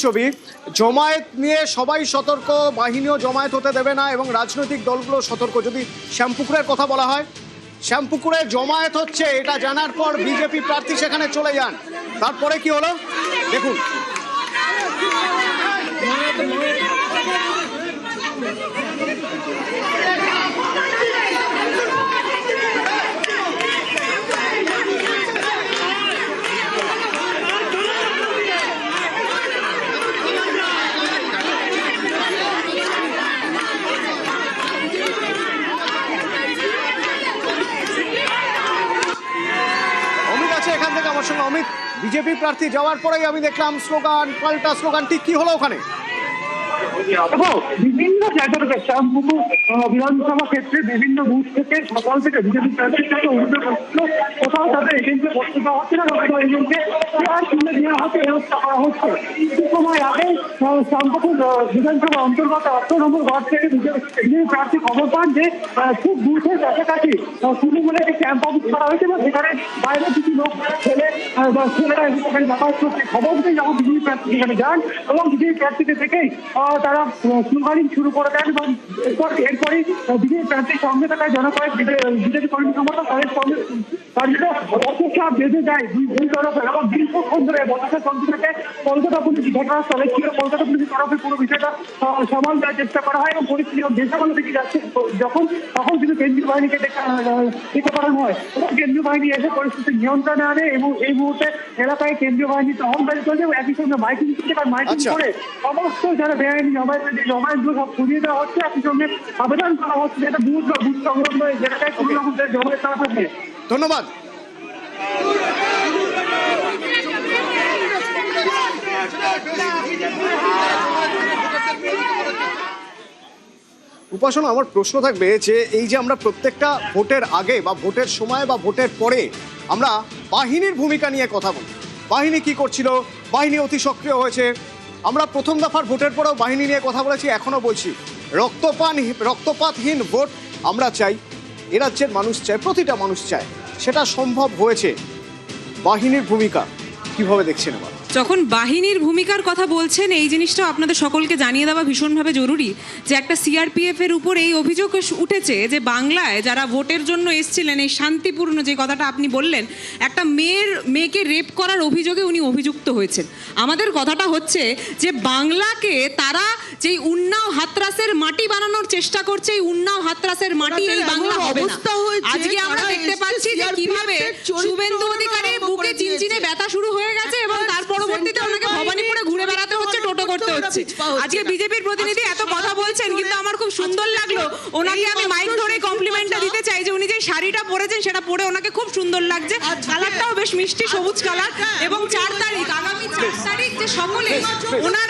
ছবি জমায়েত নিয়ে সবাই সতর্ক, বাহিনীও জমায়েত হতে দেবে না এবং রাজনৈতিক দলগুলো সতর্ক। যদি শ্যামপুকুরের কথা বলা হয়, শ্যামপুকুরে জমায়েত হচ্ছে এটা জানার পর বিজেপি প্রার্থী সেখানে চলে যান। তারপরে কি হলো দেখুন। এখান থেকে আমার সঙ্গে অমিত, বিজেপি প্রার্থী যাওয়ার পরেই আমি দেখলাম স্লোগান, পাল্টা স্লোগান, ঠিক কি হলো ওখানে? বিভিন্ন জায়গা থেকে শ্যামপুকুর বিধানসভা ক্ষেত্রে বিভিন্ন বুথ থেকে সকাল থেকে বিজেপি প্রার্থীর সাথে অভিযোগ হচ্ছিল, কোথাও তাদের এজেন্টকে বসতে দেওয়া হচ্ছে না, কোথাও এজেন্টকে তুলে দেওয়া হচ্ছে, ব্যবস্থা করা হচ্ছে। কিছু সময় আগে শ্যামপুকুর বিধানসভা অন্তর্গত 8 নম্বর ওয়ার্ড থেকে বিজেপি প্রার্থী খবর পান যে খুব বুথের কাছাকাছি তৃণমূলের একটি ক্যাম্প অফিস করা হয়েছে এবং সেখানে বাইরে কিছু লোক ছেলেরা সেখানে যাতায়াত করছে। খবর পেয়ে যখন বিজেপি প্রার্থী সেখানে যান এবং বিজেপি প্রার্থীকে দেখেই তারা স্লোগানিং শুরু করে দেন এবং এরপরই বিজেপি প্রার্থীর সঙ্গে থাকা জনকয়েক বিজেপি কর্মী সমর্থক তাদের সঙ্গে অপেক্ষা বেঁধে যায় দুই তরফে এবং দীর্ঘক্ষণ ধরে বছর চলতে থাকে। কলকাতা পুলিশ ঘটনাস্থলে ছিল, কলকাতা পুলিশের তরফে পুরো বিষয়টা সামাল দেওয়ার চেষ্টা করা হয় এবং পরিস্থিতি দেশাগুলো দিকে যাচ্ছে তখন কিন্তু কেন্দ্রীয় বাহিনীকে ডেকে পাঠানো হয় এবং কেন্দ্রীয় বাহিনী এসে পরিস্থিতি নিয়ন্ত্রণে আনে এবং এই মুহূর্তে এলাকায় কেন্দ্রীয় বাহিনী টহলদারি চলছে এবং একই সঙ্গে মাইকিং করছে, কারণ মাইকিং করে সমস্ত যারা বেআইনি জমায়েতগুলো সব সরিয়ে দেওয়া হচ্ছে। একই সঙ্গে আবেদন করা হচ্ছে যেটা বুথ সংলগ্ন যেটায় কোনো রকম জমায়েত না থাকবে। ধন্যবাদ। উপাসনা, আমার প্রশ্ন থাকবে যে এই যে আমরা প্রত্যেকটা ভোটের আগে বা ভোটের সময় বা ভোটের পরে আমরা বাহিনীর ভূমিকা নিয়ে কথা বলি, বাহিনী কি করছিল, বাহিনী অতি সক্রিয় হয়েছে। আমরা প্রথম দফার ভোটের পরেও বাহিনী নিয়ে কথা বলেছি, এখনো বলছি রক্তপাতহীন ভোট আমরা চাই, এ রাজ্যের মানুষ চায়, প্রতিটা মানুষ চায়, সেটা সম্ভব হয়েছে। বাহিনীর ভূমিকা কিভাবে দেখছেন এবার? যখন বাহিনীর ভূমিকার কথা বলছেন, এই জিনিসটা আপনাদের সকলকে জানিয়ে দেওয়া ভীষণভাবে জরুরি যে একটা সিআরপিএফ এর উপর এই অভিযোগ উঠেছে যে বাংলায় যারা ভোটের জন্য এসেছিলেন, এই শান্তিপূর্ণ যে কথাটা আপনি বললেন, একটা মেয়েকে রেপ করার অভিযোগে উনি অভিযুক্ত হয়েছেন। আমাদের কথাটা হচ্ছে যে বাংলাকে তারা যেই উন্নাও হাতরাসের মাটি বানানোর চেষ্টা করছে, এই উন্নাও হাতরাসের মাটি এই বাংলা হবে না। আজকে আমরা দেখতে পাচ্ছি যে কিভাবে শুভেন্দু অধিকারীর বুকে চিনচিনে ব্যথা শুরু হয়ে গেছে এবং তার পরবর্তীতে ওনাকে ভবানীপুরে ঘুরে বেড়াতে হচ্ছে, টোটো করতে হচ্ছে। আজকে বিজেপির প্রতিনিধি এত কথা বলছেন, কিন্তু আমার খুব সুন্দর লাগলো, ওনাকে আমি মাইক ধরে কমপ্লিমেন্টটা দিতে চাই যে উনি যে শাড়িটা পরেছেন সেটা পরে ওনাকে খুব সুন্দর লাগছে, কালারটাও বেশ মিষ্টি সবুজ কালার। এবং 4 তারিখ, আগামী 4 তারিখ যে সকলে ওনার